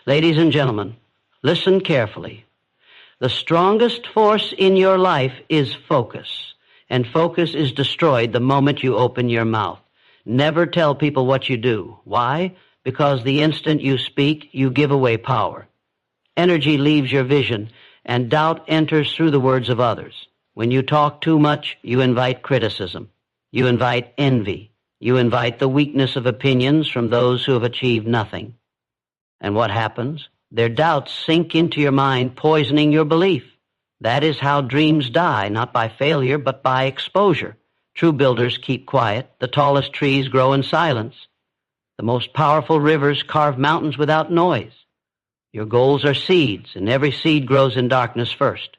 Ladies and gentlemen, listen carefully. The strongest force in your life is focus, and focus is destroyed the moment you open your mouth. Never tell people what you do. Why? Because the instant you speak, you give away power. Energy leaves your vision, and doubt enters through the words of others. When you talk too much, you invite criticism. You invite envy. You invite the weakness of opinions from those who have achieved nothing. And what happens? Their doubts sink into your mind, poisoning your belief. That is how dreams die, not by failure, but by exposure. True builders keep quiet. The tallest trees grow in silence. The most powerful rivers carve mountains without noise. Your goals are seeds, and every seed grows in darkness first.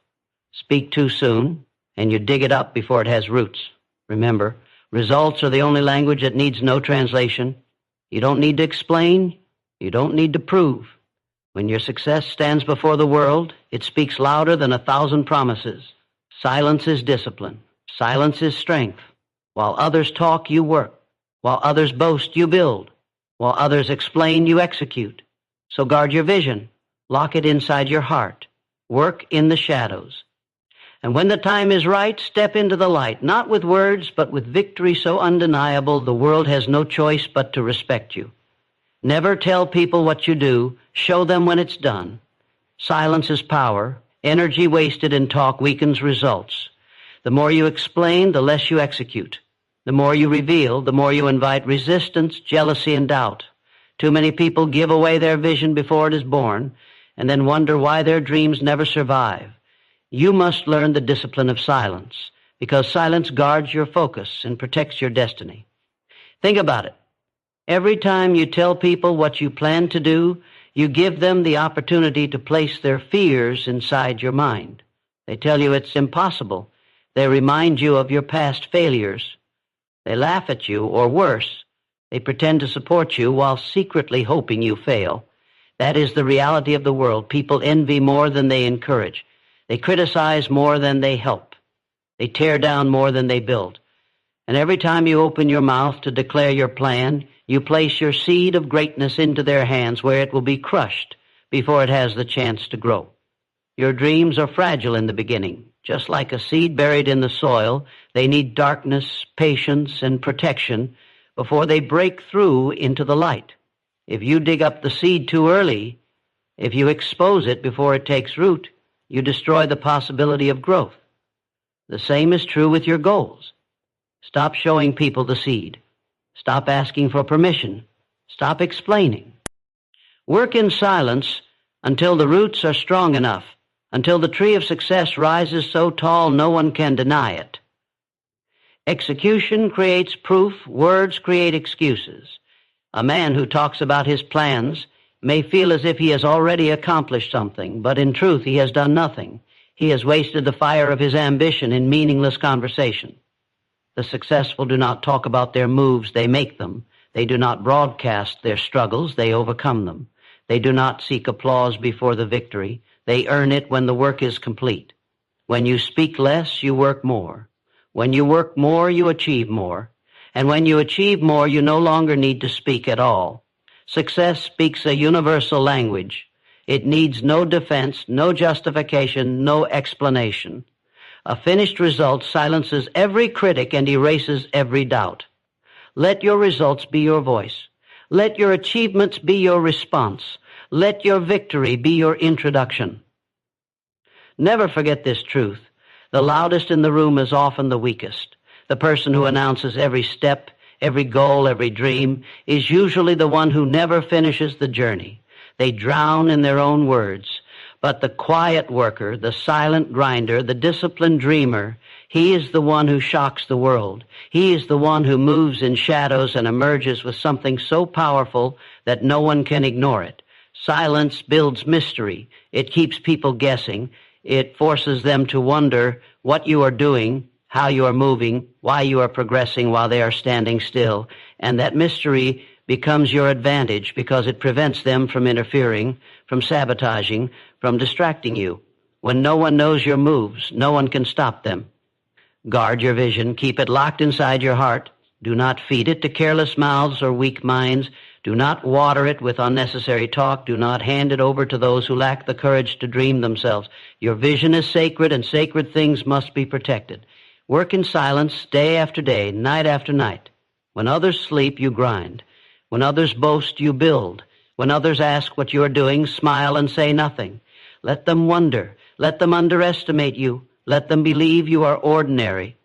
Speak too soon, and you dig it up before it has roots. Remember, results are the only language that needs no translation. You don't need to explain. You don't need to prove. When your success stands before the world, it speaks louder than 1,000 promises. Silence is discipline. Silence is strength. While others talk, you work. While others boast, you build. While others explain, you execute. So guard your vision. Lock it inside your heart. Work in the shadows. And when the time is right, step into the light, not with words, but with victory so undeniable the world has no choice but to respect you. Never tell people what you do. Show them when it's done. Silence is power. Energy wasted in talk weakens results. The more you explain, the less you execute. The more you reveal, the more you invite resistance, jealousy, and doubt. Too many people give away their vision before it is born and then wonder why their dreams never survive. You must learn the discipline of silence because silence guards your focus and protects your destiny. Think about it. Every time you tell people what you plan to do, you give them the opportunity to place their fears inside your mind. They tell you it's impossible. They remind you of your past failures. They laugh at you, or worse, they pretend to support you while secretly hoping you fail. That is the reality of the world. People envy more than they encourage. They criticize more than they help. They tear down more than they build. And every time you open your mouth to declare your plan, you place your seed of greatness into their hands where it will be crushed before it has the chance to grow. Your dreams are fragile in the beginning. Just like a seed buried in the soil, they need darkness, patience, and protection before they break through into the light. If you dig up the seed too early, if you expose it before it takes root, you destroy the possibility of growth. The same is true with your goals. Stop showing people the seed. Stop asking for permission. Stop explaining. Work in silence until the roots are strong enough, until the tree of success rises so tall no one can deny it. Execution creates proof. Words create excuses. A man who talks about his plans may feel as if he has already accomplished something, but in truth he has done nothing. He has wasted the fire of his ambition in meaningless conversation. The successful do not talk about their moves, they make them. They do not broadcast their struggles, they overcome them. They do not seek applause before the victory. They earn it when the work is complete. When you speak less, you work more. When you work more, you achieve more. And when you achieve more, you no longer need to speak at all. Success speaks a universal language. It needs no defense, no justification, no explanation. A finished result silences every critic and erases every doubt. Let your results be your voice. Let your achievements be your response. Let your victory be your introduction. Never forget this truth. The loudest in the room is often the weakest. The person who announces every step, every goal, every dream is usually the one who never finishes the journey. They drown in their own words. But the quiet worker, the silent grinder, the disciplined dreamer, he is the one who shocks the world. He is the one who moves in shadows and emerges with something so powerful that no one can ignore it. Silence builds mystery. It keeps people guessing. It forces them to wonder what you are doing, how you are moving, why you are progressing while they are standing still. And that mystery becomes your advantage because it prevents them from interfering, from sabotaging, from distracting you. When no one knows your moves, no one can stop them. Guard your vision. Keep it locked inside your heart. Do not feed it to careless mouths or weak minds. Do not water it with unnecessary talk. Do not hand it over to those who lack the courage to dream themselves. Your vision is sacred, and sacred things must be protected. Work in silence day after day, night after night. When others sleep, you grind. When others boast, you build. When others ask what you are doing, smile and say nothing. Let them wonder. Let them underestimate you. Let them believe you are ordinary.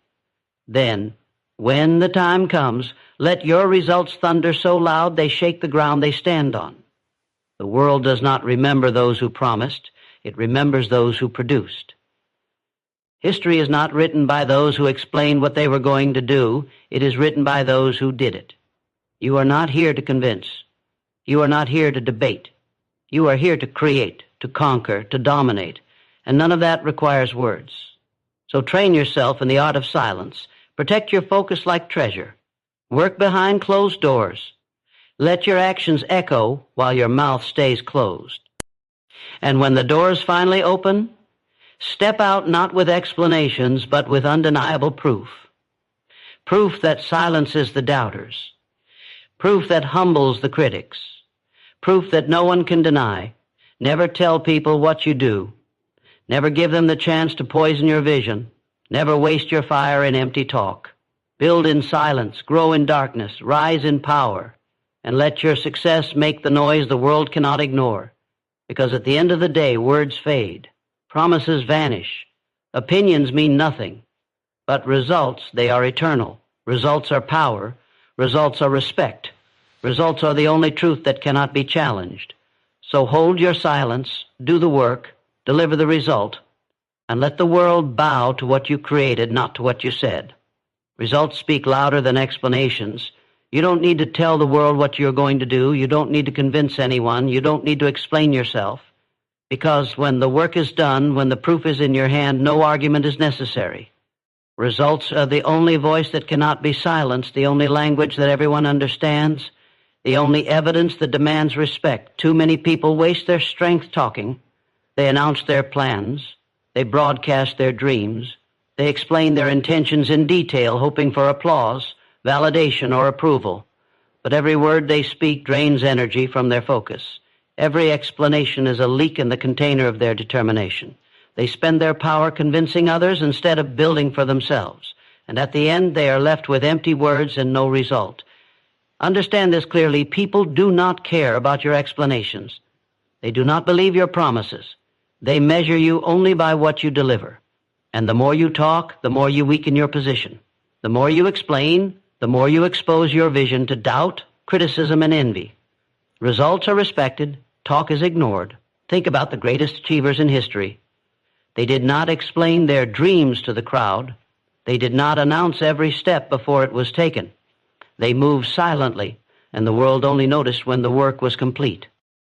Then, when the time comes, let your results thunder so loud they shake the ground they stand on. The world does not remember those who promised. It remembers those who produced. History is not written by those who explained what they were going to do. It is written by those who did it. You are not here to convince. You are not here to debate. You are here to create, to conquer, to dominate, and none of that requires words. So train yourself in the art of silence. Protect your focus like treasure. Work behind closed doors. Let your actions echo while your mouth stays closed. And when the doors finally open, step out not with explanations, but with undeniable proof. Proof that silences the doubters. Proof that humbles the critics. Proof that no one can deny. Never tell people what you do. Never give them the chance to poison your vision. Never waste your fire in empty talk. Build in silence, grow in darkness, rise in power, and let your success make the noise the world cannot ignore. Because at the end of the day, words fade. Promises vanish. Opinions mean nothing. But results, they are eternal. Results are power. Results are respect. Results are the only truth that cannot be challenged. So hold your silence, do the work, deliver the result, and let the world bow to what you created, not to what you said. Results speak louder than explanations. You don't need to tell the world what you're going to do. You don't need to convince anyone. You don't need to explain yourself. Because when the work is done, when the proof is in your hand, no argument is necessary. Results are the only voice that cannot be silenced, the only language that everyone understands, the only evidence that demands respect. Too many people waste their strength talking. They announce their plans. They broadcast their dreams. They explain their intentions in detail, hoping for applause, validation, or approval. But every word they speak drains energy from their focus. Every explanation is a leak in the container of their determination. They spend their power convincing others instead of building for themselves. And at the end, they are left with empty words and no result. Understand this clearly. People do not care about your explanations. They do not believe your promises. They measure you only by what you deliver. And the more you talk, the more you weaken your position. The more you explain, the more you expose your vision to doubt, criticism, and envy. Results are respected. Talk is ignored. Think about the greatest achievers in history. They did not explain their dreams to the crowd. They did not announce every step before it was taken. They moved silently, and the world only noticed when the work was complete.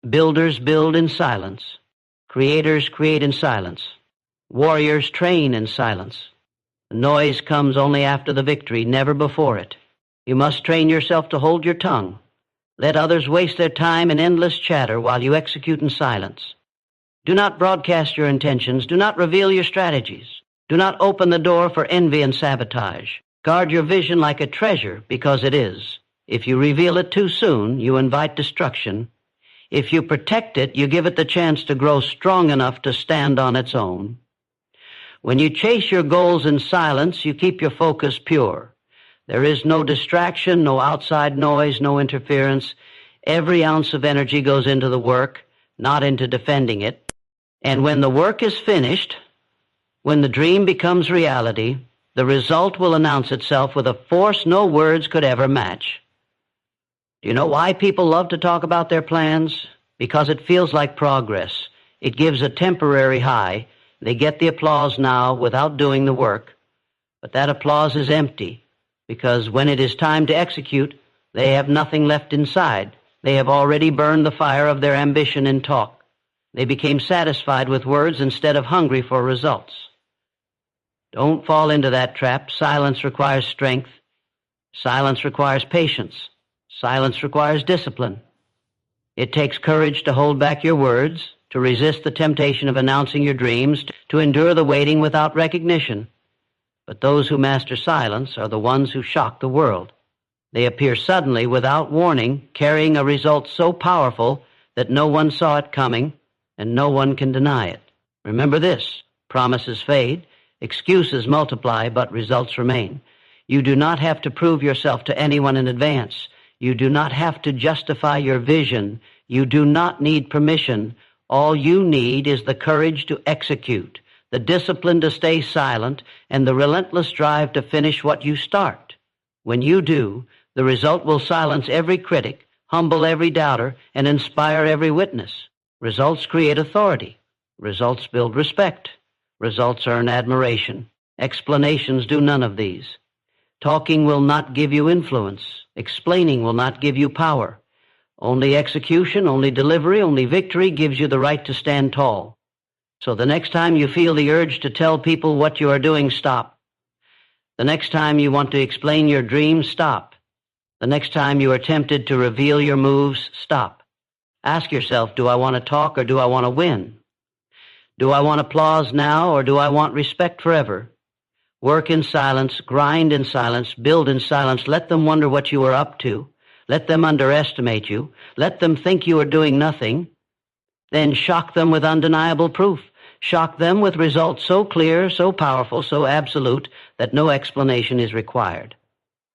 Builders build in silence. Creators create in silence. Warriors train in silence. The noise comes only after the victory, never before it. You must train yourself to hold your tongue. Let others waste their time in endless chatter while you execute in silence. Do not broadcast your intentions. Do not reveal your strategies. Do not open the door for envy and sabotage. Guard your vision like a treasure, because it is. If you reveal it too soon, you invite destruction. If you protect it, you give it the chance to grow strong enough to stand on its own. When you chase your goals in silence, you keep your focus pure. There is no distraction, no outside noise, no interference. Every ounce of energy goes into the work, not into defending it. And when the work is finished, when the dream becomes reality, the result will announce itself with a force no words could ever match. Do you know why people love to talk about their plans? Because it feels like progress. It gives a temporary high. They get the applause now without doing the work. But that applause is empty, because when it is time to execute, they have nothing left inside. They have already burned the fire of their ambition in talk. They became satisfied with words instead of hungry for results. Don't fall into that trap. Silence requires strength. Silence requires patience. Silence requires discipline. It takes courage to hold back your words, to resist the temptation of announcing your dreams, to endure the waiting without recognition. But those who master silence are the ones who shock the world. They appear suddenly without warning, carrying a result so powerful that no one saw it coming and no one can deny it. Remember this: promises fade, excuses multiply, but results remain. You do not have to prove yourself to anyone in advance. You do not have to justify your vision. You do not need permission. All you need is the courage to execute, the discipline to stay silent, and the relentless drive to finish what you start. When you do, the result will silence every critic, humble every doubter, and inspire every witness. Results create authority. Results build respect. Results earn admiration. Explanations do none of these. Talking will not give you influence. Explaining will not give you power. Only execution, only delivery, only victory gives you the right to stand tall. So the next time you feel the urge to tell people what you are doing, stop. The next time you want to explain your dreams, stop. The next time you are tempted to reveal your moves, stop. Ask yourself, do I want to talk or do I want to win? Do I want applause now or do I want respect forever? Work in silence, grind in silence, build in silence. Let them wonder what you are up to. Let them underestimate you. Let them think you are doing nothing. Then shock them with undeniable proof. Shock them with results so clear, so powerful, so absolute that no explanation is required.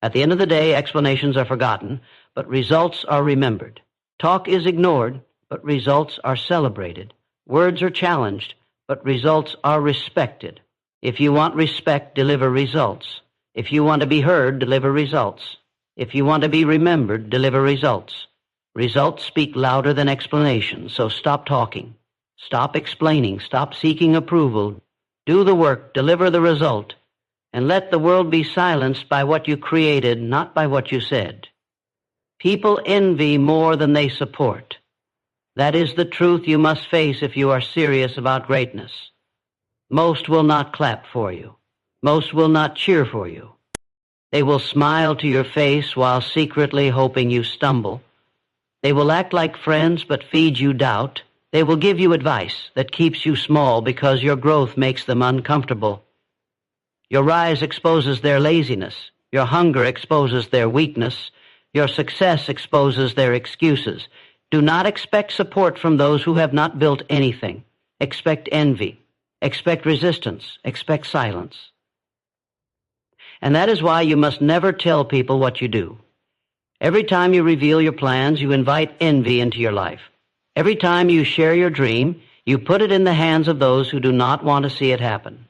At the end of the day, explanations are forgotten, but results are remembered. Talk is ignored, but results are celebrated. Words are challenged, but results are respected. If you want respect, deliver results. If you want to be heard, deliver results. If you want to be remembered, deliver results. Results speak louder than explanations, so stop talking. Stop explaining. Stop seeking approval. Do the work, deliver the result, and let the world be silenced by what you created, not by what you said. People envy more than they support. That is the truth you must face if you are serious about greatness. Most will not clap for you. Most will not cheer for you. They will smile to your face while secretly hoping you stumble. They will act like friends but feed you doubt. They will give you advice that keeps you small because your growth makes them uncomfortable. Your rise exposes their laziness. Your hunger exposes their weakness. Your success exposes their excuses. Do not expect support from those who have not built anything. Expect envy. Expect resistance. Expect silence. And that is why you must never tell people what you do. Every time you reveal your plans, you invite envy into your life. Every time you share your dream, you put it in the hands of those who do not want to see it happen.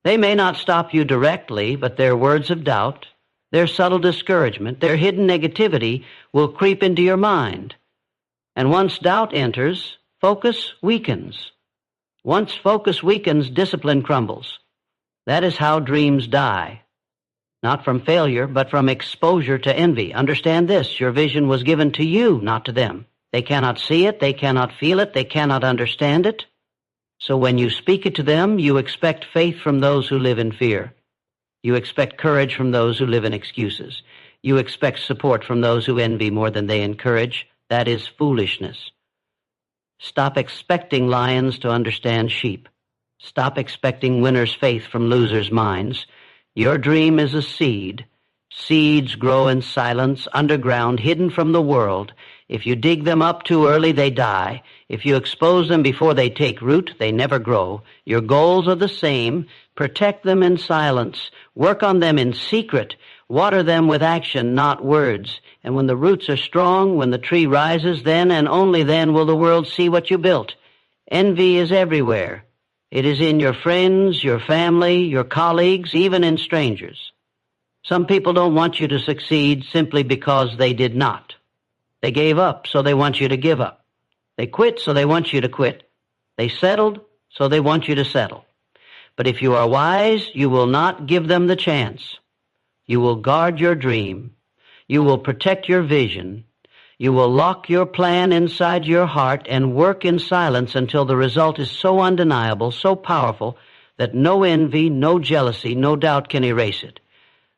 They may not stop you directly, but their words of doubt, their subtle discouragement, their hidden negativity will creep into your mind. And once doubt enters, focus weakens. Once focus weakens, discipline crumbles. That is how dreams die. Not from failure, but from exposure to envy. Understand this, your vision was given to you, not to them. They cannot see it, they cannot feel it, they cannot understand it. So when you speak it to them, you expect faith from those who live in fear. You expect courage from those who live in excuses. You expect support from those who envy more than they encourage. That is foolishness. Stop expecting lions to understand sheep. Stop expecting winners' faith from losers' minds. Your dream is a seed. Seeds grow in silence, underground, hidden from the world. If you dig them up too early, they die. If you expose them before they take root, they never grow. Your goals are the same. Protect them in silence. Work on them in secret. Water them with action, not words. And when the roots are strong, when the tree rises, then and only then will the world see what you built. Envy is everywhere. It is in your friends, your family, your colleagues, even in strangers. Some people don't want you to succeed simply because they did not. They gave up, so they want you to give up. They quit, so they want you to quit. They settled, so they want you to settle. But if you are wise, you will not give them the chance. You will guard your dream. You will protect your vision. You will lock your plan inside your heart and work in silence until the result is so undeniable, so powerful, that no envy, no jealousy, no doubt can erase it.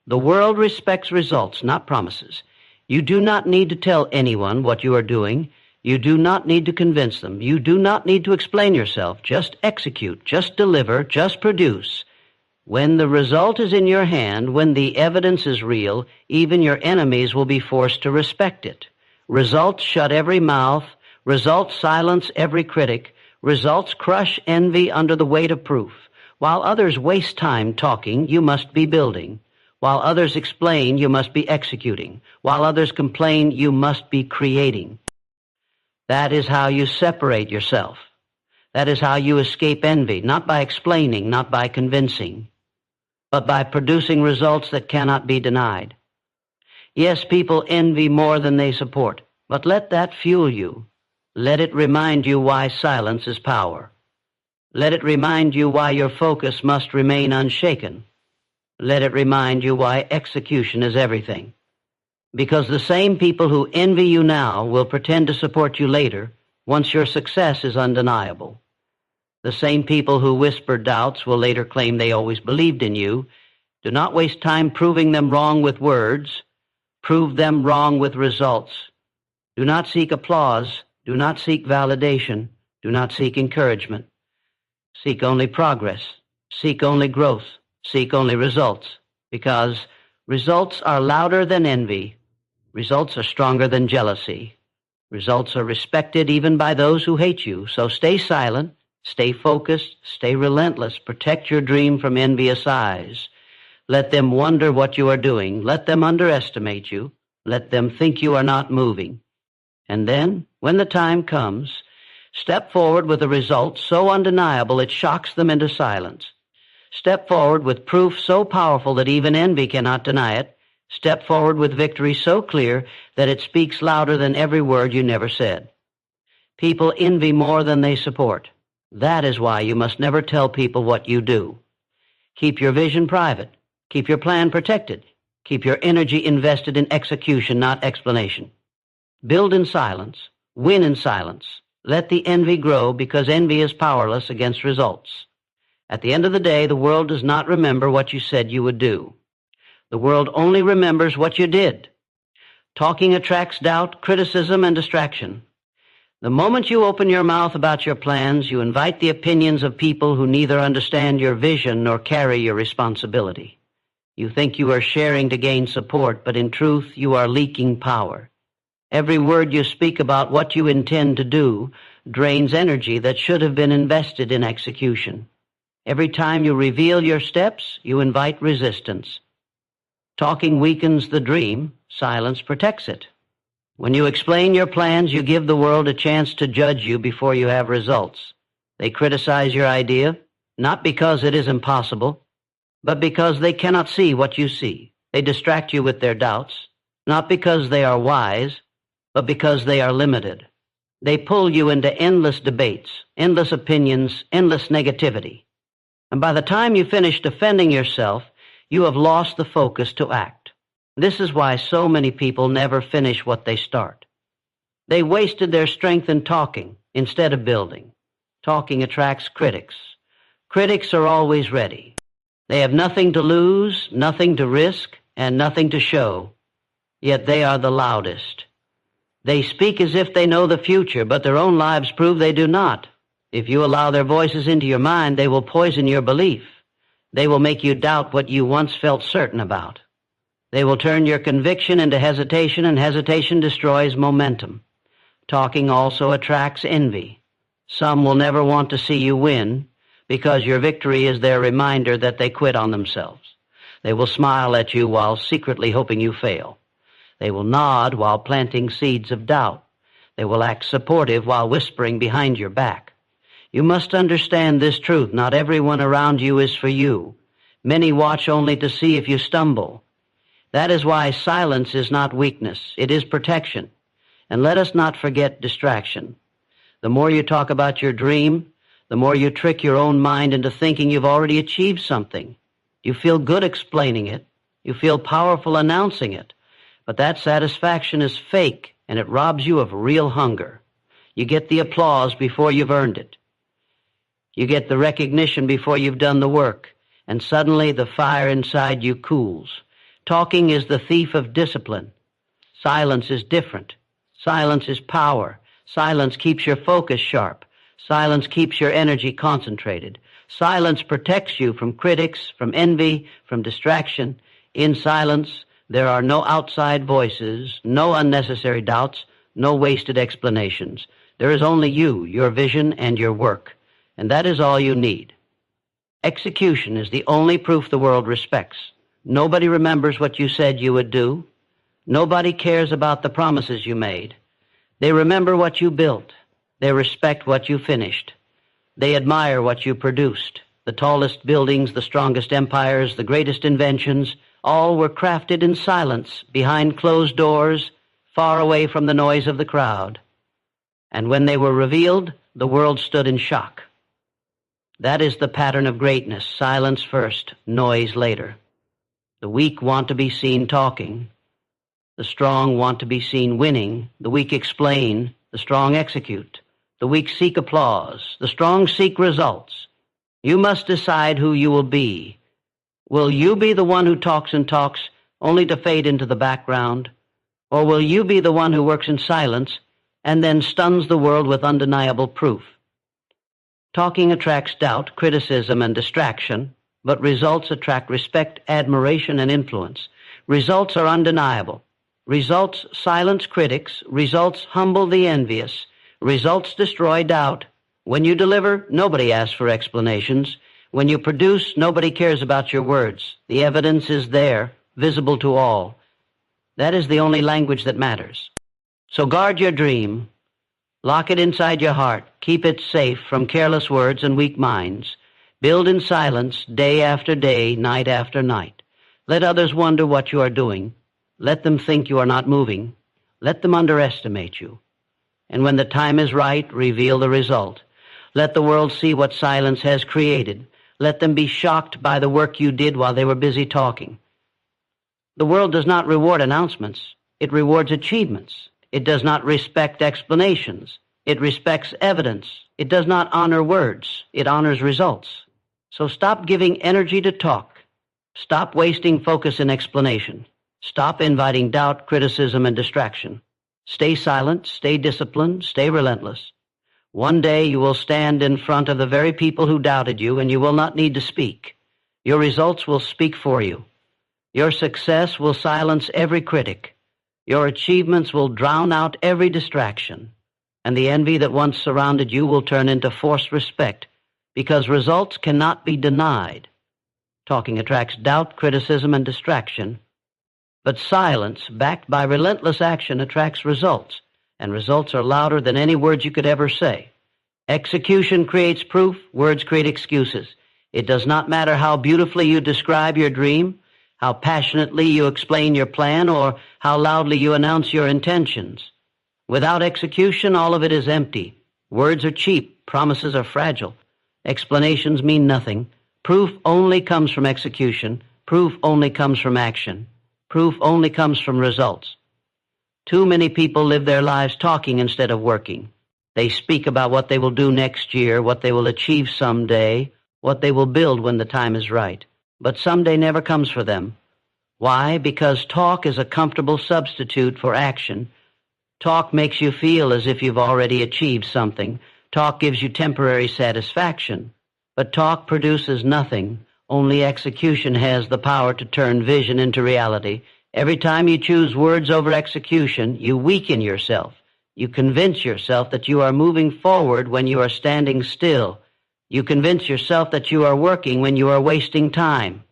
The world respects results, not promises. You do not need to tell anyone what you are doing. You do not need to convince them. You do not need to explain yourself. Just execute, just deliver, just produce. When the result is in your hand, when the evidence is real, even your enemies will be forced to respect it. Results shut every mouth. Results silence every critic. Results crush envy under the weight of proof. While others waste time talking, you must be building. While others explain, you must be executing. While others complain, you must be creating. That is how you separate yourself. That is how you escape envy, not by explaining, not by convincing, but by producing results that cannot be denied. Yes, people envy more than they support, but let that fuel you. Let it remind you why silence is power. Let it remind you why your focus must remain unshaken. Let it remind you why execution is everything. Because the same people who envy you now will pretend to support you later once your success is undeniable. The same people who whisper doubts will later claim they always believed in you. Do not waste time proving them wrong with words. Prove them wrong with results. Do not seek applause. Do not seek validation. Do not seek encouragement. Seek only progress. Seek only growth. Seek only results. Because results are louder than envy. Results are stronger than jealousy. Results are respected even by those who hate you. So stay silent. Stay focused, stay relentless, protect your dream from envious eyes. Let them wonder what you are doing. Let them underestimate you. Let them think you are not moving. And then, when the time comes, step forward with a result so undeniable it shocks them into silence. Step forward with proof so powerful that even envy cannot deny it. Step forward with victory so clear that it speaks louder than every word you never said. People envy more than they support. That is why you must never tell people what you do. Keep your vision private. Keep your plan protected. Keep your energy invested in execution, not explanation. Build in silence. Win in silence. Let the envy grow because envy is powerless against results. At the end of the day, the world does not remember what you said you would do. The world only remembers what you did. Talking attracts doubt, criticism, and distraction. The moment you open your mouth about your plans, you invite the opinions of people who neither understand your vision nor carry your responsibility. You think you are sharing to gain support, but in truth, you are leaking power. Every word you speak about what you intend to do drains energy that should have been invested in execution. Every time you reveal your steps, you invite resistance. Talking weakens the dream. Silence protects it. When you explain your plans, you give the world a chance to judge you before you have results. They criticize your idea, not because it is impossible, but because they cannot see what you see. They distract you with their doubts, not because they are wise, but because they are limited. They pull you into endless debates, endless opinions, endless negativity. And by the time you finish defending yourself, you have lost the focus to act. This is why so many people never finish what they start. They wasted their strength in talking instead of building. Talking attracts critics. Critics are always ready. They have nothing to lose, nothing to risk, and nothing to show. Yet they are the loudest. They speak as if they know the future, but their own lives prove they do not. If you allow their voices into your mind, they will poison your belief. They will make you doubt what you once felt certain about. They will turn your conviction into hesitation, and hesitation destroys momentum. Talking also attracts envy. Some will never want to see you win because your victory is their reminder that they quit on themselves. They will smile at you while secretly hoping you fail. They will nod while planting seeds of doubt. They will act supportive while whispering behind your back. You must understand this truth. Not everyone around you is for you. Many watch only to see if you stumble. That is why silence is not weakness. It is protection. And let us not forget distraction. The more you talk about your dream, the more you trick your own mind into thinking you've already achieved something. You feel good explaining it. You feel powerful announcing it. But that satisfaction is fake, and it robs you of real hunger. You get the applause before you've earned it. You get the recognition before you've done the work, and suddenly the fire inside you cools. Talking is the thief of discipline. Silence is different. Silence is power. Silence keeps your focus sharp. Silence keeps your energy concentrated. Silence protects you from critics, from envy, from distraction. In silence, there are no outside voices, no unnecessary doubts, no wasted explanations. There is only you, your vision, and your work. And that is all you need. Execution is the only proof the world respects. Nobody remembers what you said you would do. Nobody cares about the promises you made. They remember what you built. They respect what you finished. They admire what you produced. The tallest buildings, the strongest empires, the greatest inventions, all were crafted in silence, behind closed doors, far away from the noise of the crowd. And when they were revealed, the world stood in shock. That is the pattern of greatness: silence first, noise later. The weak want to be seen talking. The strong want to be seen winning. The weak explain. The strong execute. The weak seek applause. The strong seek results. You must decide who you will be. Will you be the one who talks and talks only to fade into the background? Or will you be the one who works in silence and then stuns the world with undeniable proof? Talking attracts doubt, criticism, and distraction, but results attract respect, admiration, and influence. Results are undeniable. Results silence critics. Results humble the envious. Results destroy doubt. When you deliver, nobody asks for explanations. When you produce, nobody cares about your words. The evidence is there, visible to all. That is the only language that matters. So guard your dream. Lock it inside your heart. Keep it safe from careless words and weak minds. Build in silence day after day, night after night. Let others wonder what you are doing. Let them think you are not moving. Let them underestimate you. And when the time is right, reveal the result. Let the world see what silence has created. Let them be shocked by the work you did while they were busy talking. The world does not reward announcements. It rewards achievements. It does not respect explanations. It respects evidence. It does not honor words. It honors results. So stop giving energy to talk. Stop wasting focus in explanation. Stop inviting doubt, criticism, and distraction. Stay silent, stay disciplined, stay relentless. One day you will stand in front of the very people who doubted you, and you will not need to speak. Your results will speak for you. Your success will silence every critic. Your achievements will drown out every distraction. And the envy that once surrounded you will turn into forced respect, because results cannot be denied. Talking attracts doubt, criticism, and distraction. But silence, backed by relentless action, attracts results, and results are louder than any words you could ever say. Execution creates proof, words create excuses. It does not matter how beautifully you describe your dream, how passionately you explain your plan, or how loudly you announce your intentions. Without execution, all of it is empty. Words are cheap, promises are fragile. Explanations mean nothing. Proof only comes from execution. Proof only comes from action. Proof only comes from results. Too many people live their lives talking instead of working. They speak about what they will do next year, what they will achieve someday, what they will build when the time is right. But someday never comes for them. Why? Because talk is a comfortable substitute for action. Talk makes you feel as if you've already achieved something. Talk gives you temporary satisfaction. But talk produces nothing. Only execution has the power to turn vision into reality. Every time you choose words over execution, you weaken yourself. You convince yourself that you are moving forward when you are standing still. You convince yourself that you are working when you are wasting time.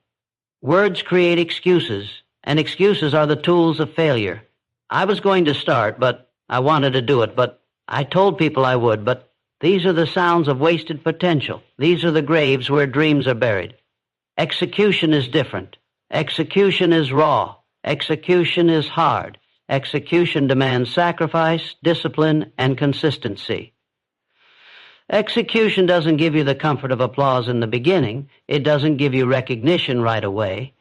Words create excuses, and excuses are the tools of failure. I was going to start, but I wanted to do it, but I told people I would, but these are the sounds of wasted potential. These are the graves where dreams are buried. Execution is different. Execution is raw. Execution is hard. Execution demands sacrifice, discipline, and consistency. Execution doesn't give you the comfort of applause in the beginning. It doesn't give you recognition right away.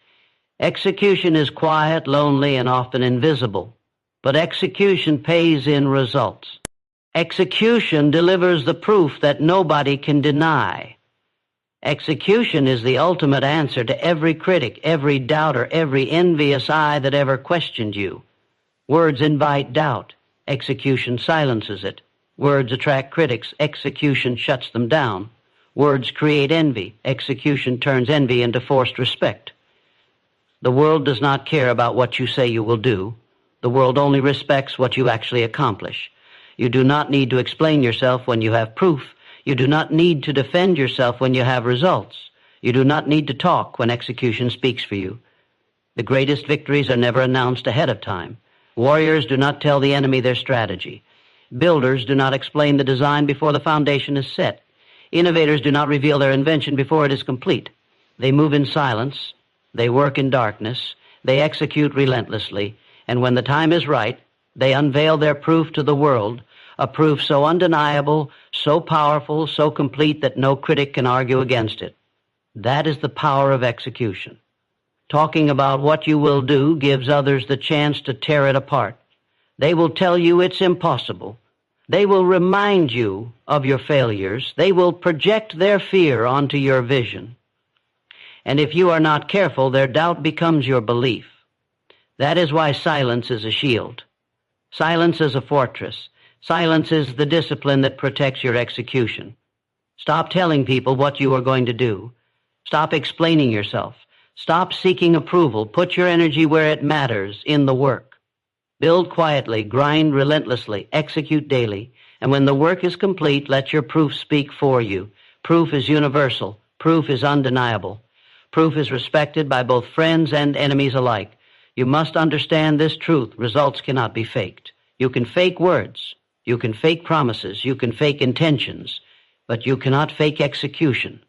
Execution is quiet, lonely, and often invisible. But execution pays in results. Execution delivers the proof that nobody can deny. Execution is the ultimate answer to every critic, every doubter, every envious eye that ever questioned you. Words invite doubt. Execution silences it. Words attract critics. Execution shuts them down. Words create envy. Execution turns envy into forced respect. The world does not care about what you say you will do. The world only respects what you actually accomplish. You do not need to explain yourself when you have proof. You do not need to defend yourself when you have results. You do not need to talk when execution speaks for you. The greatest victories are never announced ahead of time. Warriors do not tell the enemy their strategy. Builders do not explain the design before the foundation is set. Innovators do not reveal their invention before it is complete. They move in silence. They work in darkness. They execute relentlessly. And when the time is right, they unveil their proof to the world, a proof so undeniable, so powerful, so complete that no critic can argue against it. That is the power of execution. Talking about what you will do gives others the chance to tear it apart. They will tell you it's impossible. They will remind you of your failures. They will project their fear onto your vision. And if you are not careful, their doubt becomes your belief. That is why silence is a shield. Silence is a fortress. Silence is the discipline that protects your execution. Stop telling people what you are going to do. Stop explaining yourself. Stop seeking approval. Put your energy where it matters, in the work. Build quietly, grind relentlessly, execute daily, and when the work is complete, let your proof speak for you. Proof is universal. Proof is undeniable. Proof is respected by both friends and enemies alike. You must understand this truth. Results cannot be faked. You can fake words. You can fake promises. You can fake intentions. But you cannot fake execution.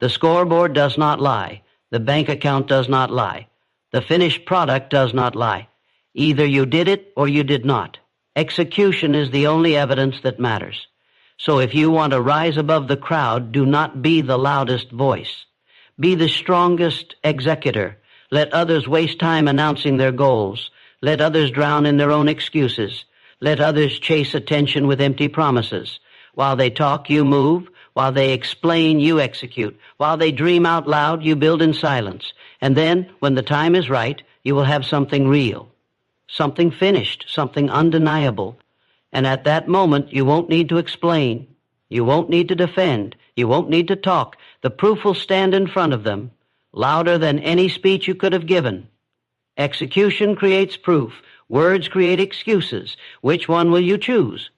The scoreboard does not lie. The bank account does not lie. The finished product does not lie. Either you did it or you did not. Execution is the only evidence that matters. So if you want to rise above the crowd, do not be the loudest voice. Be the strongest executor. Let others waste time announcing their goals. Let others drown in their own excuses. Let others chase attention with empty promises. While they talk, you move. While they explain, you execute. While they dream out loud, you build in silence. And then, when the time is right, you will have something real, something finished, something undeniable. And at that moment, you won't need to explain. You won't need to defend. You won't need to talk. The proof will stand in front of them, louder than any speech you could have given. Execution creates proof. Words create excuses. Which one will you choose?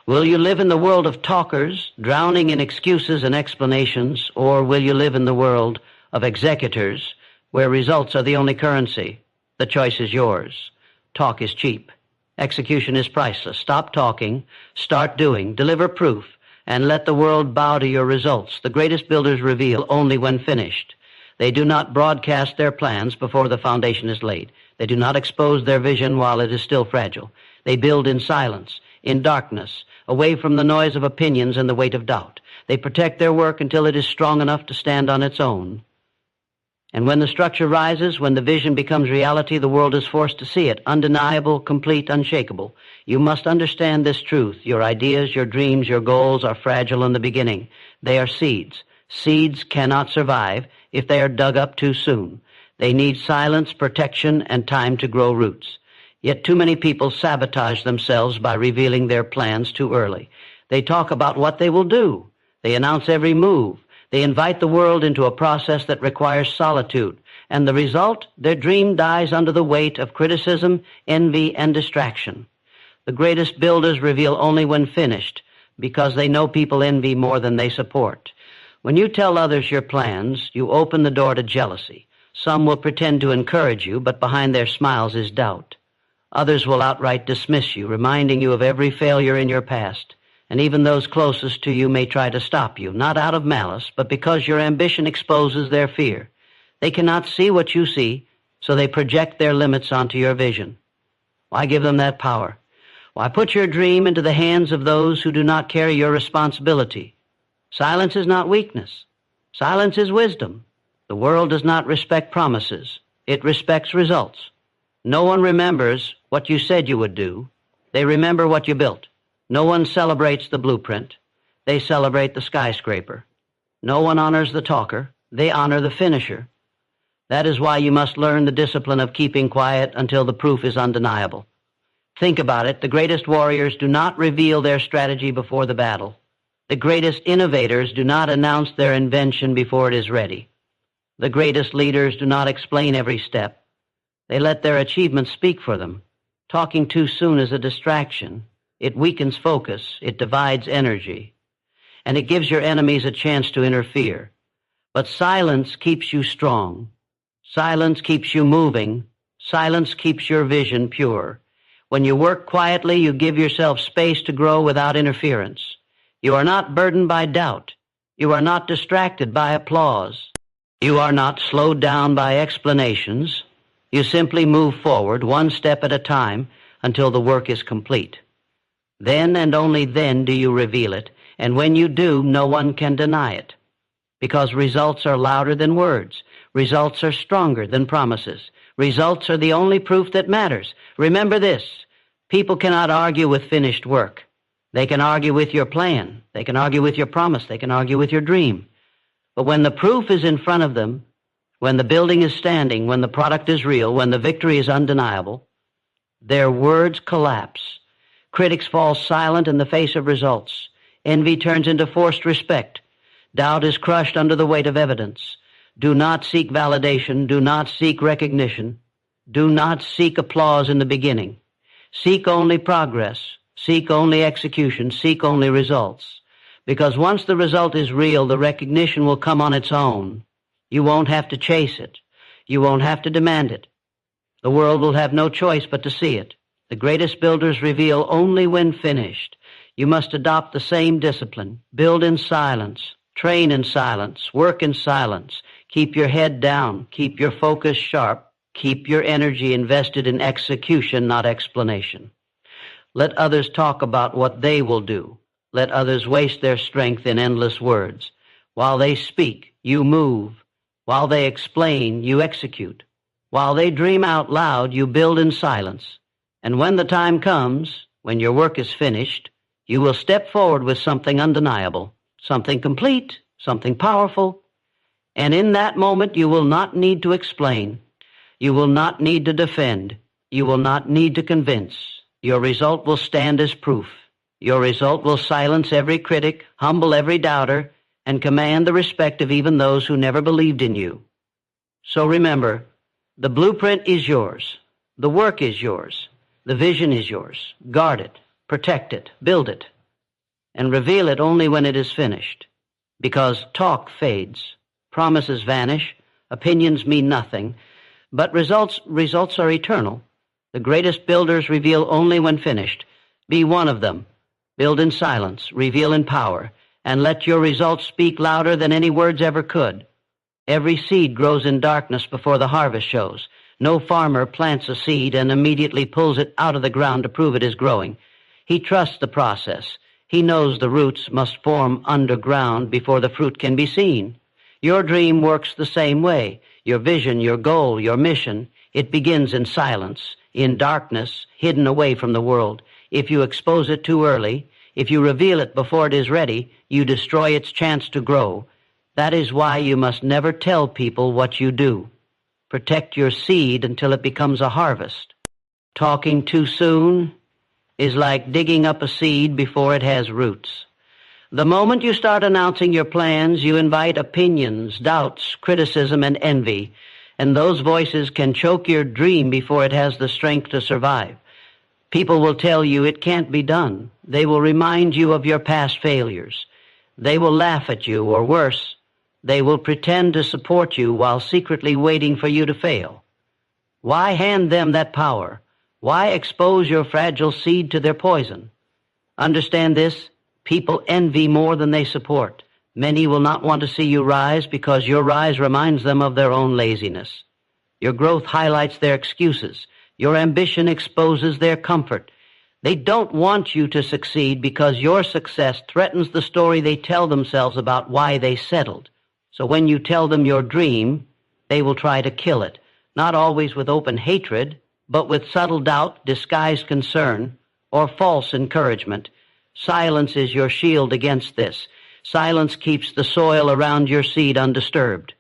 Will you live in the world of talkers, drowning in excuses and explanations, or will you live in the world of executors, where results are the only currency? The choice is yours. Talk is cheap. Execution is priceless. Stop talking, start doing, deliver proof, and let the world bow to your results. The greatest builders reveal only when finished. They do not broadcast their plans before the foundation is laid. They do not expose their vision while it is still fragile. They build in silence, in darkness, away from the noise of opinions and the weight of doubt. They protect their work until it is strong enough to stand on its own. And when the structure rises, when the vision becomes reality, the world is forced to see it, undeniable, complete, unshakable. You must understand this truth. Your ideas, your dreams, your goals are fragile in the beginning. They are seeds. Seeds cannot survive if they are dug up too soon. They need silence, protection, and time to grow roots. Yet too many people sabotage themselves by revealing their plans too early. They talk about what they will do. They announce every move. They invite the world into a process that requires solitude. And the result, their dream dies under the weight of criticism, envy, and distraction. The greatest builders reveal only when finished, because they know people envy more than they support. When you tell others your plans, you open the door to jealousy. Some will pretend to encourage you, but behind their smiles is doubt. Others will outright dismiss you, reminding you of every failure in your past. And even those closest to you may try to stop you, not out of malice, but because your ambition exposes their fear. They cannot see what you see, so they project their limits onto your vision. Why give them that power? Why put your dream into the hands of those who do not carry your responsibility? Silence is not weakness. Silence is wisdom. The world does not respect promises. It respects results. No one remembers what you said you would do. They remember what you built. No one celebrates the blueprint. They celebrate the skyscraper. No one honors the talker. They honor the finisher. That is why you must learn the discipline of keeping quiet until the proof is undeniable. Think about it. The greatest warriors do not reveal their strategy before the battle. The greatest innovators do not announce their invention before it is ready. The greatest leaders do not explain every step. They let their achievements speak for them. Talking too soon is a distraction. It weakens focus. It divides energy. And it gives your enemies a chance to interfere. But silence keeps you strong. Silence keeps you moving. Silence keeps your vision pure. When you work quietly, you give yourself space to grow without interference. You are not burdened by doubt. You are not distracted by applause. You are not slowed down by explanations. You simply move forward one step at a time until the work is complete. Then and only then do you reveal it, and when you do, no one can deny it. Because results are louder than words. Results are stronger than promises. Results are the only proof that matters. Remember this, people cannot argue with finished work. They can argue with your plan. They can argue with your promise. They can argue with your dream. But when the proof is in front of them, when the building is standing, when the product is real, when the victory is undeniable, their words collapse. Critics fall silent in the face of results. Envy turns into forced respect. Doubt is crushed under the weight of evidence. Do not seek validation. Do not seek recognition. Do not seek applause in the beginning. Seek only progress. Seek only execution. Seek only results. Because once the result is real, the recognition will come on its own. You won't have to chase it. You won't have to demand it. The world will have no choice but to see it. The greatest builders reveal only when finished. You must adopt the same discipline. Build in silence. Train in silence. Work in silence. Keep your head down. Keep your focus sharp. Keep your energy invested in execution, not explanation. Let others talk about what they will do. Let others waste their strength in endless words. While they speak, you move. While they explain, you execute. While they dream out loud, you build in silence. And when the time comes, when your work is finished, you will step forward with something undeniable, something complete, something powerful. And in that moment, you will not need to explain. You will not need to defend. You will not need to convince. Your result will stand as proof. Your result will silence every critic, humble every doubter, and command the respect of even those who never believed in you. So remember, the blueprint is yours. The work is yours. The vision is yours. Guard it, protect it, build it, and reveal it only when it is finished. Because talk fades, promises vanish, opinions mean nothing, but results are eternal. The greatest builders reveal only when finished. Be one of them. Build in silence, reveal in power, and let your results speak louder than any words ever could. Every seed grows in darkness before the harvest shows. No farmer plants a seed and immediately pulls it out of the ground to prove it is growing. He trusts the process. He knows the roots must form underground before the fruit can be seen. Your dream works the same way. Your vision, your goal, your mission, it begins in silence, in darkness, hidden away from the world. If you expose it too early, if you reveal it before it is ready, you destroy its chance to grow. That is why you must never tell people what you do. Protect your seed until it becomes a harvest. Talking too soon is like digging up a seed before it has roots. The moment you start announcing your plans, you invite opinions, doubts, criticism, and envy, and those voices can choke your dream before it has the strength to survive. People will tell you it can't be done. They will remind you of your past failures. They will laugh at you, or worse, they will pretend to support you while secretly waiting for you to fail. Why hand them that power? Why expose your fragile seed to their poison? Understand this, people envy more than they support. Many will not want to see you rise because your rise reminds them of their own laziness. Your growth highlights their excuses. Your ambition exposes their comfort. They don't want you to succeed because your success threatens the story they tell themselves about why they settled. So when you tell them your dream, they will try to kill it, not always with open hatred, but with subtle doubt, disguised concern, or false encouragement. Silence is your shield against this. Silence keeps the soil around your seed undisturbed.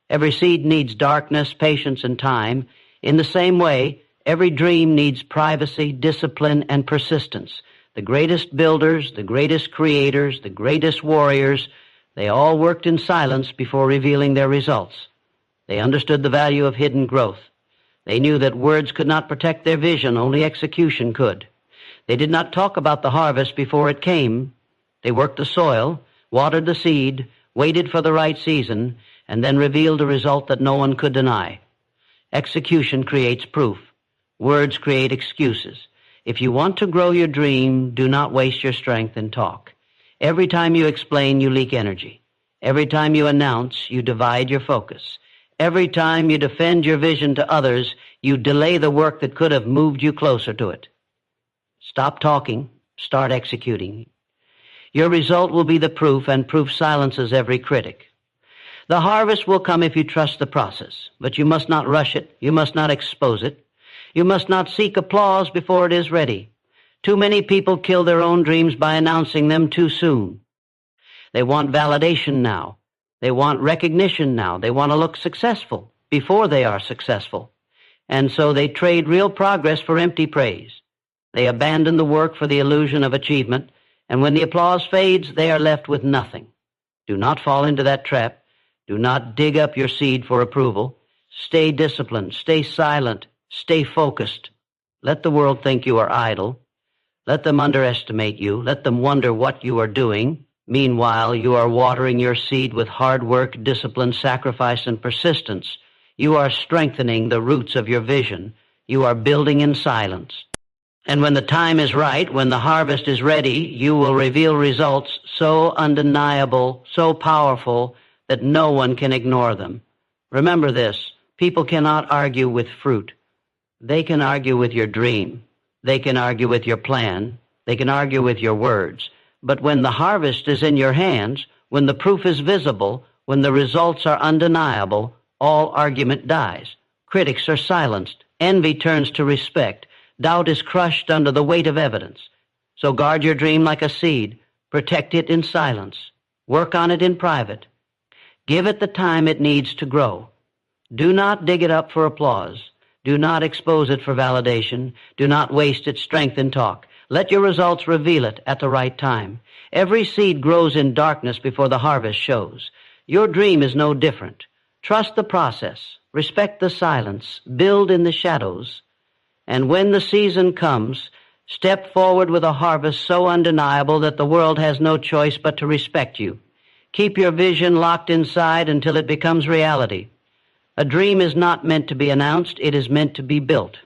Every seed needs darkness, patience, and time. In the same way, Every dream needs privacy, discipline, and persistence. The greatest builders, the greatest creators, the greatest warriors, they all worked in silence before revealing their results. They understood the value of hidden growth. They knew that words could not protect their vision, only execution could. They did not talk about the harvest before it came. They worked the soil, watered the seed, waited for the right season, and then revealed a result that no one could deny. Execution creates proof. Words create excuses. If you want to grow your dream, do not waste your strength in talk. Every time you explain, you leak energy. Every time you announce, you divide your focus. Every time you defend your vision to others, you delay the work that could have moved you closer to it. Stop talking. Start executing. Your result will be the proof, and proof silences every critic. The harvest will come if you trust the process, but you must not rush it. You must not expose it. You must not seek applause before it is ready. Too many people kill their own dreams by announcing them too soon. They want validation now. They want recognition now. They want to look successful before they are successful. And so they trade real progress for empty praise. They abandon the work for the illusion of achievement, and when the applause fades, they are left with nothing. Do not fall into that trap. Do not dig up your seed for approval. Stay disciplined. Stay silent. Stay focused. Let the world think you are idle. Let them underestimate you. Let them wonder what you are doing. Meanwhile, you are watering your seed with hard work, discipline, sacrifice, and persistence. You are strengthening the roots of your vision. You are building in silence. And when the time is right, when the harvest is ready, you will reveal results so undeniable, so powerful, that no one can ignore them. Remember this, people cannot argue with fruit. They can argue with your dream. They can argue with your plan. They can argue with your words. But when the harvest is in your hands, when the proof is visible, when the results are undeniable, all argument dies. Critics are silenced. Envy turns to respect. Doubt is crushed under the weight of evidence. So guard your dream like a seed. Protect it in silence. Work on it in private. Give it the time it needs to grow. Do not dig it up for applause. Do not expose it for validation. Do not waste its strength in talk. Let your results reveal it at the right time. Every seed grows in darkness before the harvest shows. Your dream is no different. Trust the process. Respect the silence. Build in the shadows. And when the season comes, step forward with a harvest so undeniable that the world has no choice but to respect you. Keep your vision locked inside until it becomes reality. A dream is not meant to be announced. It is meant to be built.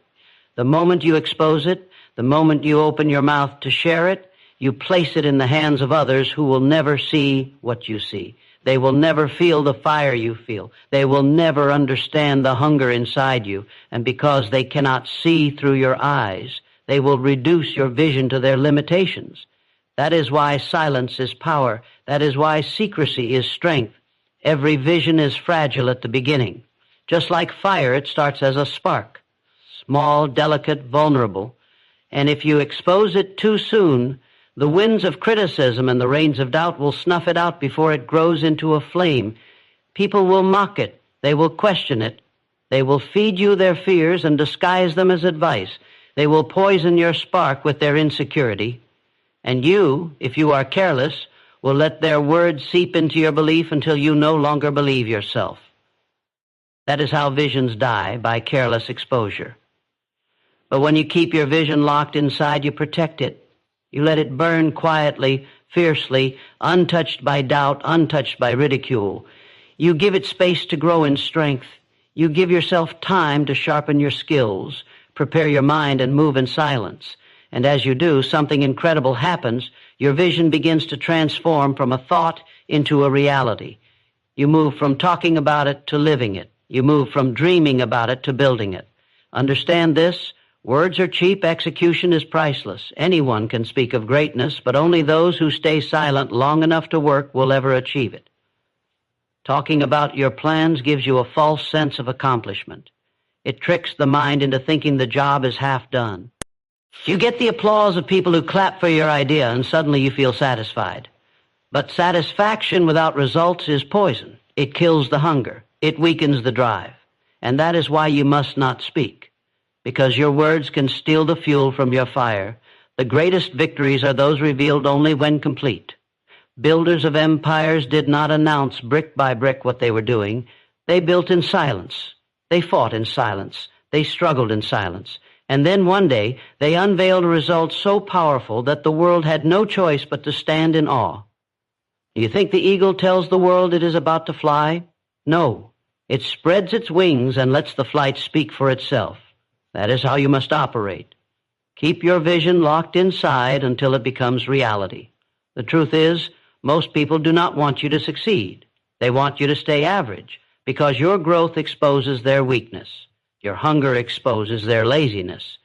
The moment you expose it, the moment you open your mouth to share it, you place it in the hands of others who will never see what you see. They will never feel the fire you feel. They will never understand the hunger inside you. And because they cannot see through your eyes, they will reduce your vision to their limitations. That is why silence is power. That is why secrecy is strength. Every vision is fragile at the beginning. Just like fire, it starts as a spark. Small, delicate, vulnerable. And if you expose it too soon, the winds of criticism and the rains of doubt will snuff it out before it grows into a flame. People will mock it. They will question it. They will feed you their fears and disguise them as advice. They will poison your spark with their insecurity. And you, if you are careless, will let their words seep into your belief until you no longer believe yourself. That is how visions die, by careless exposure. But when you keep your vision locked inside, you protect it. You let it burn quietly, fiercely, untouched by doubt, untouched by ridicule. You give it space to grow in strength. You give yourself time to sharpen your skills, prepare your mind, and move in silence. And as you do, something incredible happens. Your vision begins to transform from a thought into a reality. You move from talking about it to living it. You move from dreaming about it to building it. Understand this. Words are cheap. Execution is priceless. Anyone can speak of greatness, but only those who stay silent long enough to work will ever achieve it. Talking about your plans gives you a false sense of accomplishment. It tricks the mind into thinking the job is half done. You get the applause of people who clap for your idea, and suddenly you feel satisfied. But satisfaction without results is poison. It kills the hunger. It weakens the drive. And that is why you must not speak. because your words can steal the fuel from your fire. The greatest victories are those revealed only when complete. Builders of empires did not announce brick by brick what they were doing. They built in silence. They fought in silence. They struggled in silence. And then one day, they unveiled a result so powerful that the world had no choice but to stand in awe. Do you think the eagle tells the world it is about to fly? No. It spreads its wings and lets the flight speak for itself. That is how you must operate. Keep your vision locked inside until it becomes reality. The truth is, most people do not want you to succeed. They want you to stay average, because your growth exposes their weakness. Your hunger exposes their laziness.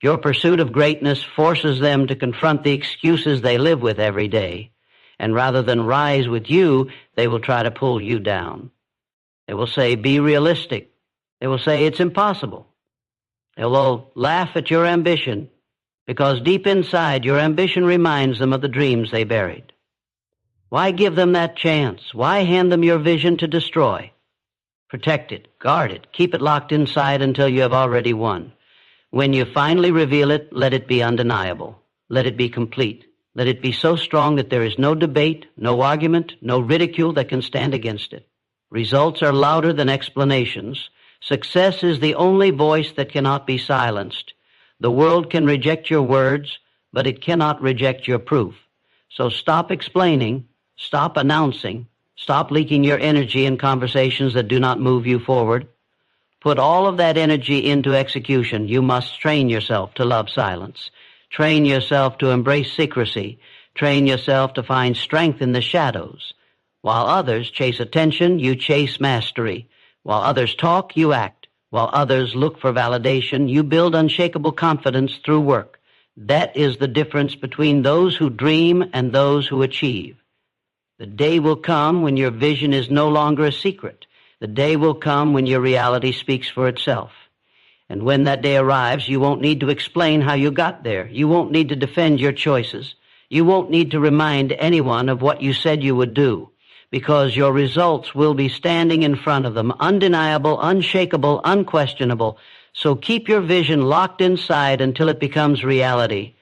Your pursuit of greatness forces them to confront the excuses they live with every day. And rather than rise with you, they will try to pull you down. They will say, be realistic. They will say, it's impossible. They will laugh at your ambition, because deep inside, your ambition reminds them of the dreams they buried. Why give them that chance? Why hand them your vision to destroy? Protect it, guard it, keep it locked inside until you have already won. When you finally reveal it, let it be undeniable. Let it be complete. Let it be so strong that there is no debate, no argument, no ridicule that can stand against it. Results are louder than explanations. Success is the only voice that cannot be silenced. The world can reject your words, but it cannot reject your proof. So stop explaining, stop announcing, stop leaking your energy in conversations that do not move you forward. Put all of that energy into execution. You must train yourself to love silence. Train yourself to embrace secrecy. Train yourself to find strength in the shadows. While others chase attention, you chase mastery. While others talk, you act. While others look for validation, you build unshakable confidence through work. That is the difference between those who dream and those who achieve. The day will come when your vision is no longer a secret. The day will come when your reality speaks for itself. And when that day arrives, you won't need to explain how you got there. You won't need to defend your choices. You won't need to remind anyone of what you said you would do, because your results will be standing in front of them, undeniable, unshakable, unquestionable. So keep your vision locked inside until it becomes reality.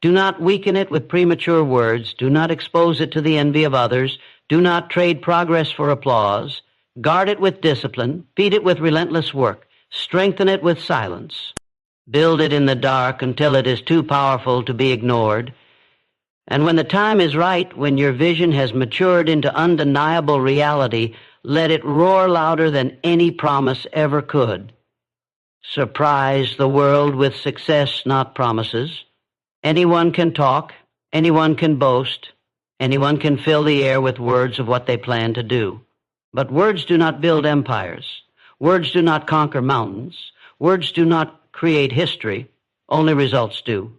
Do not weaken it with premature words. Do not expose it to the envy of others. Do not trade progress for applause. Guard it with discipline. Feed it with relentless work. Strengthen it with silence. Build it in the dark until it is too powerful to be ignored. And when the time is right, when your vision has matured into undeniable reality, let it roar louder than any promise ever could. Surprise the world with success, not promises. Anyone can talk, anyone can boast, anyone can fill the air with words of what they plan to do. But words do not build empires. Words do not conquer mountains. Words do not create history. Only results do.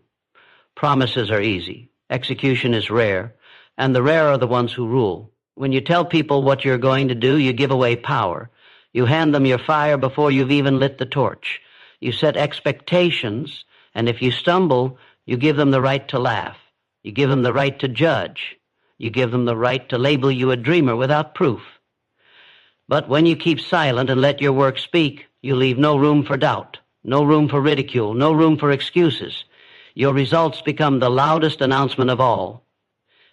Promises are easy. Execution is rare, and the rare are the ones who rule. When you tell people what you're going to do, you give away power. You hand them your fire before you've even lit the torch. You set expectations, and if you stumble, you give them the right to laugh. You give them the right to judge. You give them the right to label you a dreamer without proof. But when you keep silent and let your work speak, you leave no room for doubt, no room for ridicule, no room for excuses. Your results become the loudest announcement of all.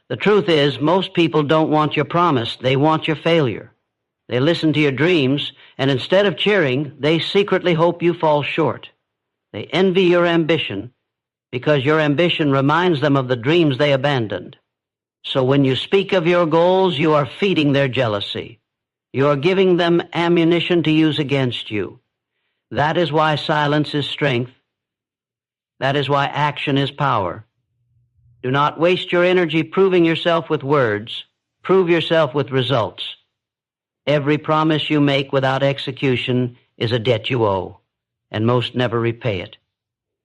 The truth is, most people don't want your promise. They want your failure. They listen to your dreams, and instead of cheering, they secretly hope you fall short. They envy your ambition, because your ambition reminds them of the dreams they abandoned. So when you speak of your goals, you are feeding their jealousy. You are giving them ammunition to use against you. That is why silence is strength. That is why action is power. Do not waste your energy proving yourself with words. Prove yourself with results. Every promise you make without execution is a debt you owe, and most never repay it.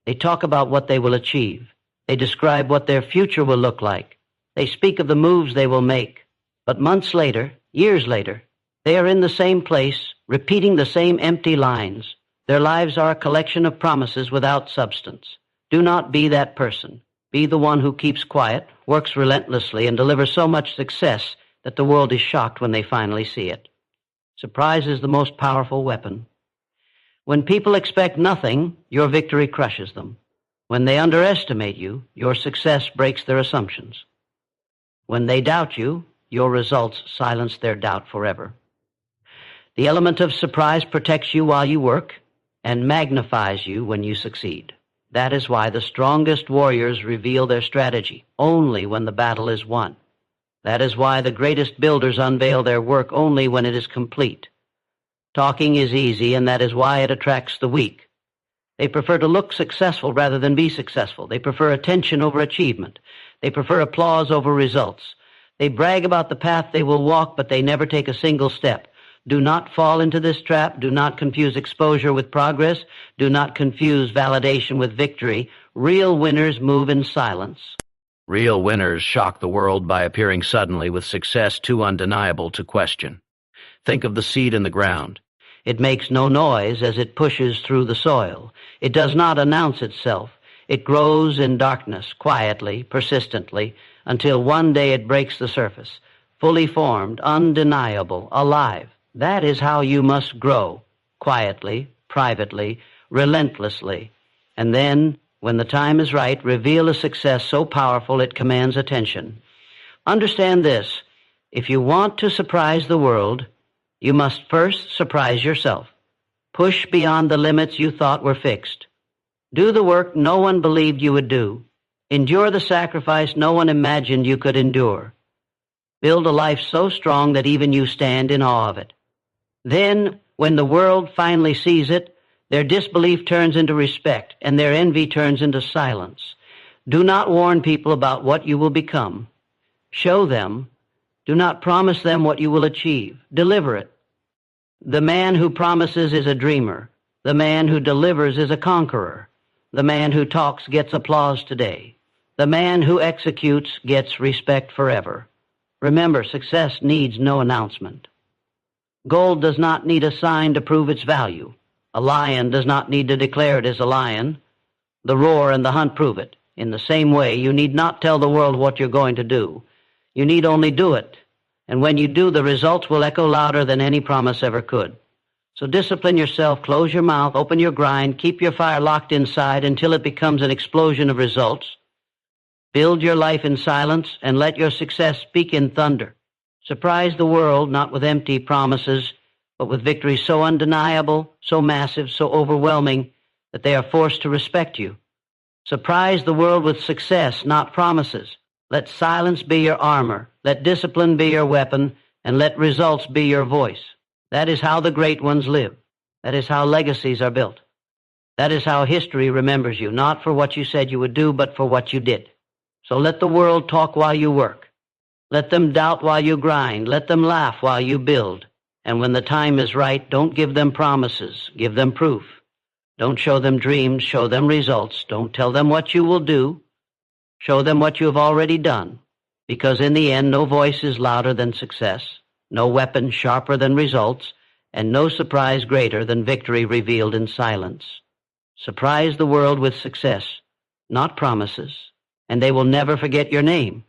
They talk about what they will achieve. They describe what their future will look like. They speak of the moves they will make. But months later, years later, they are in the same place, repeating the same empty lines. Their lives are a collection of promises without substance. Do not be that person. Be the one who keeps quiet, works relentlessly, and delivers so much success that the world is shocked when they finally see it. Surprise is the most powerful weapon. When people expect nothing, your victory crushes them. When they underestimate you, your success breaks their assumptions. When they doubt you, your results silence their doubt forever. The element of surprise protects you while you work and magnifies you when you succeed. That is why the strongest warriors reveal their strategy only when the battle is won. That is why the greatest builders unveil their work only when it is complete. Talking is easy, and that is why it attracts the weak. They prefer to look successful rather than be successful. They prefer attention over achievement. They prefer applause over results. They brag about the path they will walk, but they never take a single step. Do not fall into this trap. Do not confuse exposure with progress. Do not confuse validation with victory. Real winners move in silence. Real winners shock the world by appearing suddenly with success too undeniable to question. Think of the seed in the ground. It makes no noise as it pushes through the soil. It does not announce itself. It grows in darkness, quietly, persistently, until one day it breaks the surface, fully formed, undeniable, alive. That is how you must grow, quietly, privately, relentlessly, and then, when the time is right, reveal a success so powerful it commands attention. Understand this: if you want to surprise the world, you must first surprise yourself. Push beyond the limits you thought were fixed. Do the work no one believed you would do. Endure the sacrifice no one imagined you could endure. Build a life so strong that even you stand in awe of it. Then, when the world finally sees it, their disbelief turns into respect, and their envy turns into silence. Do not warn people about what you will become. Show them. Do not promise them what you will achieve. Deliver it. The man who promises is a dreamer. The man who delivers is a conqueror. The man who talks gets applause today. The man who executes gets respect forever. Remember, success needs no announcement. Gold does not need a sign to prove its value. A lion does not need to declare it is a lion. The roar and the hunt prove it. In the same way, you need not tell the world what you're going to do. You need only do it. And when you do, the results will echo louder than any promise ever could. So discipline yourself, close your mouth, open your grind, keep your fire locked inside until it becomes an explosion of results. Build your life in silence and let your success speak in thunder. Surprise the world not with empty promises, but with victories so undeniable, so massive, so overwhelming that they are forced to respect you. Surprise the world with success, not promises. Let silence be your armor, let discipline be your weapon, and let results be your voice. That is how the great ones live. That is how legacies are built. That is how history remembers you, not for what you said you would do, but for what you did. So let the world talk while you work. Let them doubt while you grind. Let them laugh while you build. And when the time is right, don't give them promises. Give them proof. Don't show them dreams. Show them results. Don't tell them what you will do. Show them what you have already done. Because in the end, no voice is louder than success, no weapon sharper than results, and no surprise greater than victory revealed in silence. Surprise the world with success, not promises, and they will never forget your name.